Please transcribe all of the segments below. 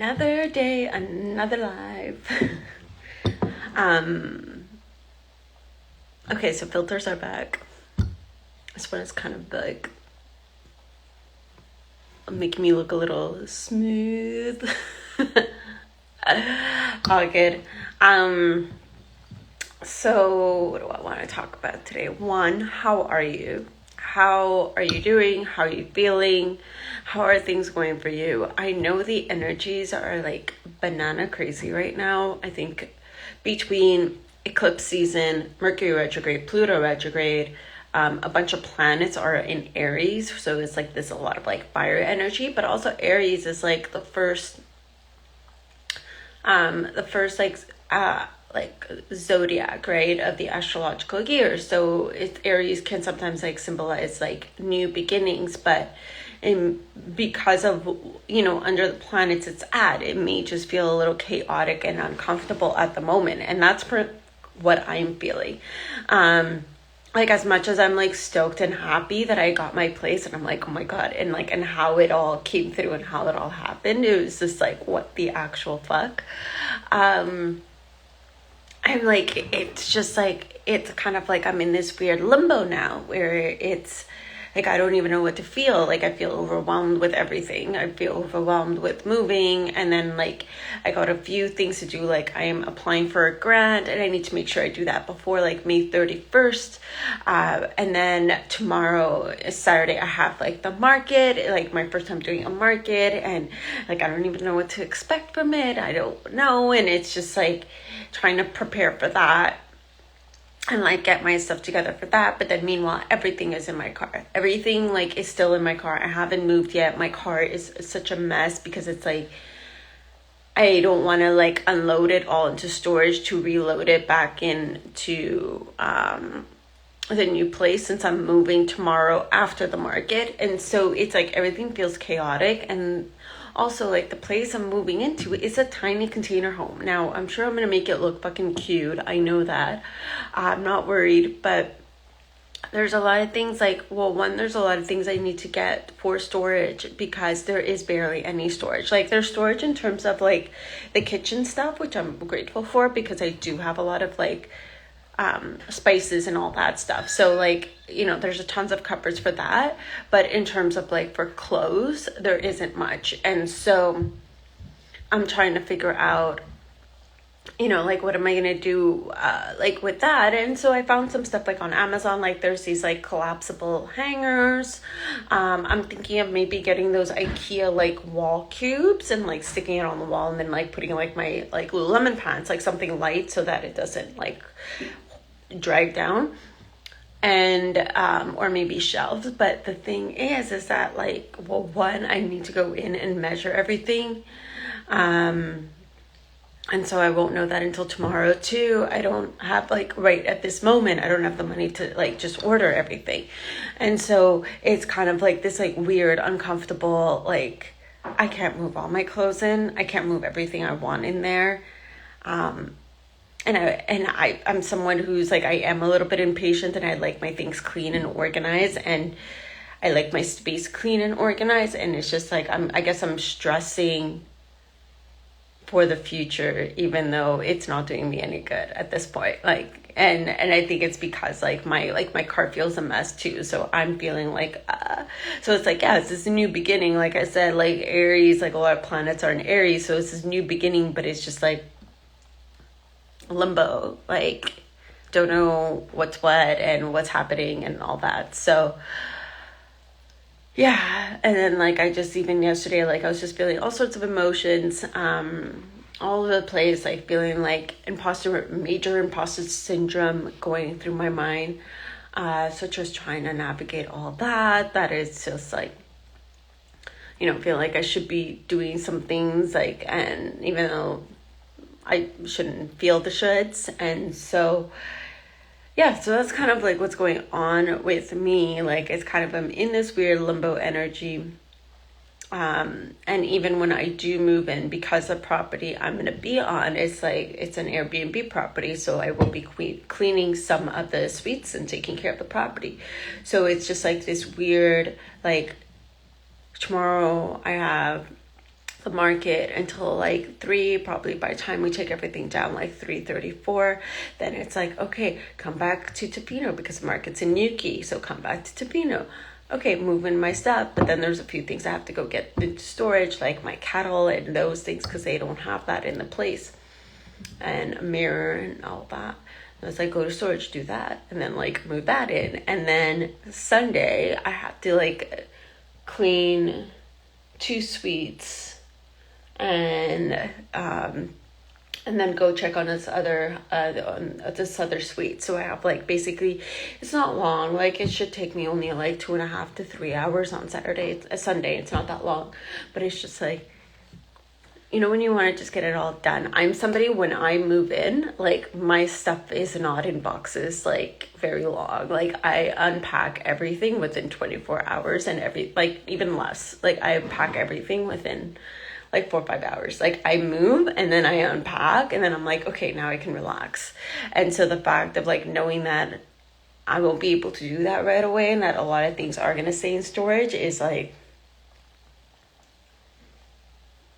Another day, another life. Okay, so filters are back. This one is kind of like making me look a little smooth. All good. So what do I want to talk about today? One, how are you? How are you doing? How are you feeling? How are things going for you? I know the energies are like banana crazy right now. I think between eclipse season, Mercury retrograde, Pluto retrograde, a bunch of planets are in Aries. So it's like there's a lot of like fire energy, but also Aries is like the first like zodiac, right, of the astrological year. So Aries can sometimes like symbolize like new beginnings, but because of under the planets it's at, it may just feel a little chaotic and uncomfortable at the moment, and that's what I'm feeling. Like, as much as I'm like stoked and happy that I got my place, and I'm like, oh my god, and how it all came through and how it all happened, it was just like, what the actual fuck. I'm like, it's just like, it's kind of like I'm in this weird limbo now where it's like I don't even know what to feel. Like, I feel overwhelmed with everything. I feel overwhelmed with moving, and then like I got a few things to do. Like, I am applying for a grant and I need to make sure I do that before like May 31st. And then tomorrow, Saturday, I have like the market, like my first time doing a market, and like I don't even know what to expect from it. I don't know, and it's just like trying to prepare for that and like get my stuff together for that. But then meanwhile, everything is in my car. Everything like is still in my car. I haven't moved yet. My car is such a mess because it's like I don't want to like unload it all into storage to reload it back into the new place, since I'm moving tomorrow after the market. And so it's like everything feels chaotic. And also, like, the place I'm moving into is a tiny container home. Now, I'm sure I'm going to make it look fucking cute. I know that. I'm not worried, but there's a lot of things like, well, one, there's a lot of things I need to get for storage because there is barely any storage. Like, there's storage in terms of like the kitchen stuff, which I'm grateful for because I do have a lot of like spices and all that stuff. So like, there's a tons of cupboards for that. But in terms of like for clothes, there isn't much. And so I'm trying to figure out, like, what am I going to do, like with that? And so I found some stuff like on Amazon, like there's these like collapsible hangers. I'm thinking of maybe getting those IKEA like wall cubes and like sticking it on the wall, and then like putting like my like Lululemon pants, like something light so that it doesn't like drag down, and or maybe shelves. But the thing is that like, well, one, I need to go in and measure everything, and so I won't know that until tomorrow. Two, I don't have like right at this moment, I don't have the money to like just order everything. And so it's kind of like this like weird, uncomfortable, like I can't move all my clothes in. I can't move everything I want in there. And I'm someone who's like, I am a little bit impatient, and I like my things clean and organized, and I like my space clean and organized. And it's just like, I guess I'm stressing for the future, even though it's not doing me any good at this point. Like, and I think it's because like my car feels a mess too. So I'm feeling like, so it's like, yeah, it's this new beginning. Like I said, like Aries, like a lot of planets are in Aries. So it's this new beginning, but it's just like limbo, like don't know what's what and what's happening and all that. So yeah. And then like I just, even yesterday, like I was just feeling all sorts of emotions all over the place, like feeling like major imposter syndrome going through my mind. So just trying to navigate all that is just like, feel like I should be doing some things, like, and even though I shouldn't feel the shoulds. And so yeah, so that's kind of like what's going on with me. Like, it's kind of, I'm in this weird limbo energy. And even when I do move in, because the property I'm going to be on, it's like, it's an Airbnb property. So I will be cleaning some of the suites and taking care of the property. So it's just like this weird, like tomorrow I have the market until like 3. Probably by the time we take everything down, like 3:34, then it's like, okay, come back to Topino because the market's in Yuki, so come back to Topino. Okay, moving my stuff, but then there's a few things I have to go get into storage, like my cattle and those things, because they don't have that in the place, and a mirror and all that. And it's like, go to storage, do that, and then like move that in, and then Sunday I have to like clean 2 suites, and then go check on this other suite. So I have like, basically, it's not long. Like, it should take me only like 2.5 to 3 hours on Sunday. It's not that long, but it's just like, when you want to just get it all done. I'm somebody, when I move in, like, my stuff is not in boxes like very long. Like, I unpack everything within 24 hours, and even less. Like, I pack everything within like 4 or 5 hours. Like, I move and then I unpack, and then I'm like, okay, now I can relax. And so the fact of like knowing that I won't be able to do that right away, and that a lot of things are going to stay in storage, is like,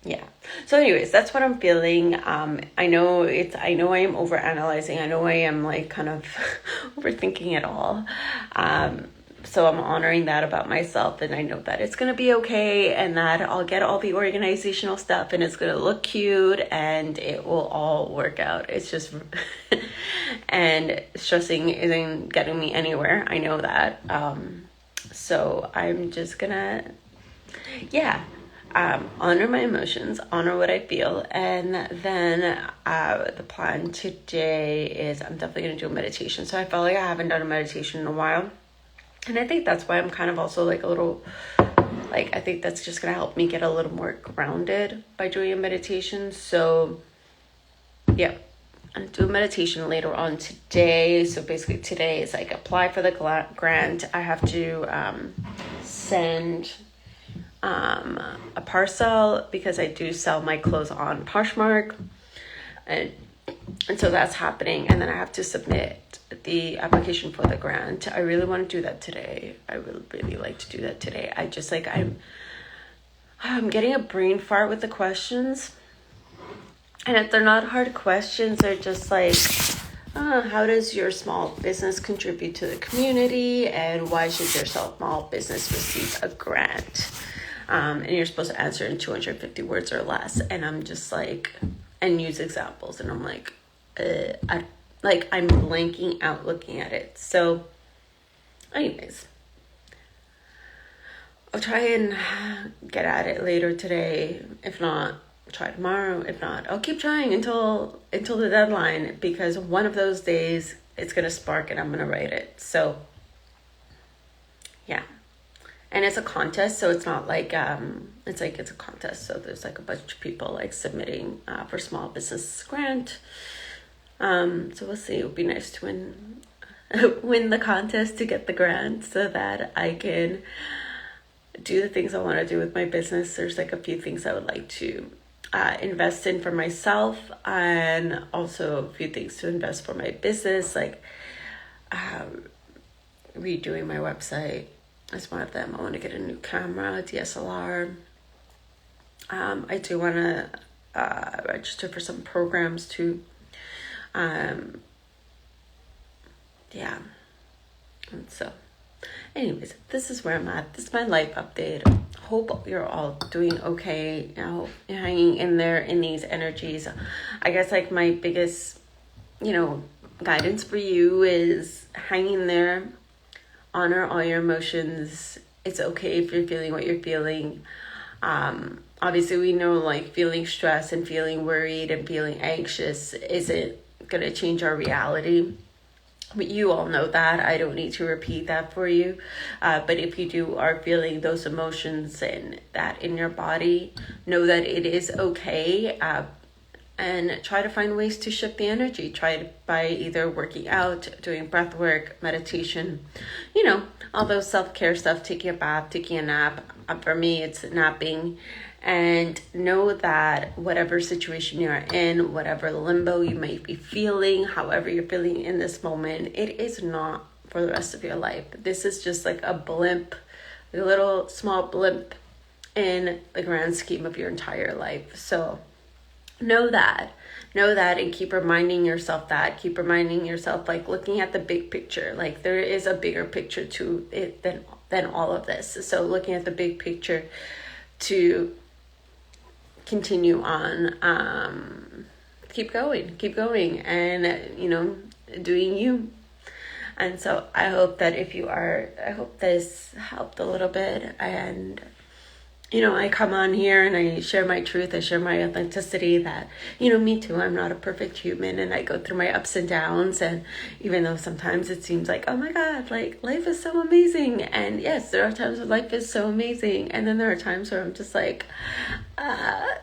yeah. So anyways, that's what I'm feeling. I know I am overanalyzing. I know I am like kind of overthinking it all. So I'm honoring that about myself, and I know that it's going to be okay, and that I'll get all the organizational stuff, and it's going to look cute, and it will all work out. It's just, and stressing isn't getting me anywhere. I know that. So I'm just gonna, honor my emotions, honor what I feel. And then the plan today is I'm definitely going to do a meditation. So I felt like I haven't done a meditation in a while. And I think that's why I'm kind of also like a little, like, I think that's just going to help me get a little more grounded by doing a meditation. So yeah, I'm doing meditation later on today. So basically today is like apply for the grant. I have to send a parcel, because I do sell my clothes on Poshmark, and so that's happening. And then I have to submit the application for the grant. I really want to do that today. I would really like to do that today. I just like, I'm getting a brain fart with the questions, and if they're not hard questions, they're just like, how does your small business contribute to the community, and why should your small business receive a grant? And you're supposed to answer in 250 words or less. And I'm just like, and use examples. And I'm like, I'm blanking out looking at it. So anyways, I'll try and get at it later today. If not, try tomorrow. If not, I'll keep trying until the deadline, because one of those days it's going to spark and I'm going to write it. So yeah. And it's a contest, so it's not like, it's a contest. So there's like a bunch of people like submitting for small business grant. So we'll see. It would be nice to win the contest to get the grant, so that I can do the things I want to do with my business. There's like a few things I would like to invest in for myself, and also a few things to invest for my business, like redoing my website. That's one of them. I want to get a new camera, a DSLR. I do want to register for some programs too. Yeah. And so, anyways, this is where I'm at. This is my life update. Hope you're all doing okay. You're hanging in there in these energies. I guess like my biggest, guidance for you is hanging there. Honor all your emotions. It's okay if you're feeling what you're feeling. Obviously, we know like feeling stressed and feeling worried and feeling anxious isn't going to change our reality. But you all know that. I don't need to repeat that for you. But if you are feeling those emotions and that in your body, know that it is okay. And try to find ways to shift the energy. Try it by either working out, doing breath work, meditation, all those self-care stuff, taking a bath, taking a nap. For me, it's napping. And know that whatever situation you're in, whatever limbo you might be feeling, however you're feeling in this moment, it is not for the rest of your life. This is just like a blimp, a little small blimp in the grand scheme of your entire life. So know that and keep reminding yourself like looking at the big picture. Like there is a bigger picture to it than all of this. So looking at the big picture to continue on, keep going and doing you. And so I hope this helped a little bit. And I come on here and I share my truth. I share my authenticity that, me too, I'm not a perfect human and I go through my ups and downs. And even though sometimes it seems like, oh my God, like life is so amazing. And yes, there are times when life is so amazing. And then there are times where I'm just like, I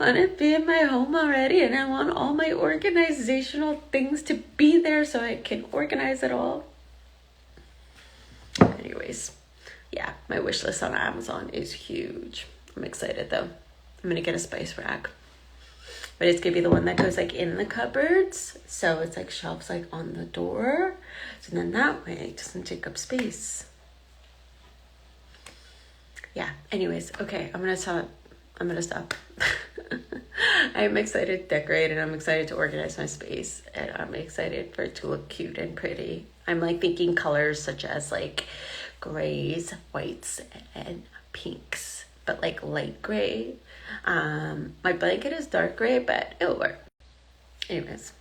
want to be in my home already. And I want all my organizational things to be there so I can organize it all. Anyways. Yeah, my wish list on Amazon is huge. I'm excited though. I'm going to get a spice rack. But it's going to be the one that goes like in the cupboards. So it's like shelves like on the door. So then that way it doesn't take up space. Yeah, anyways. Okay, I'm going to stop. I'm excited to decorate and I'm excited to organize my space. And I'm excited for it to look cute and pretty. I'm like thinking colors such as like grays, whites, and pinks, but like light gray. My blanket is dark gray, but it'll work. Anyways,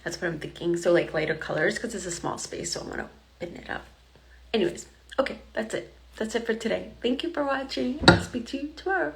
that's what I'm thinking. So like lighter colors because it's a small space, so I'm gonna open it up. Anyways, okay, that's it. That's it for today. Thank you for watching. I'll speak to you tomorrow.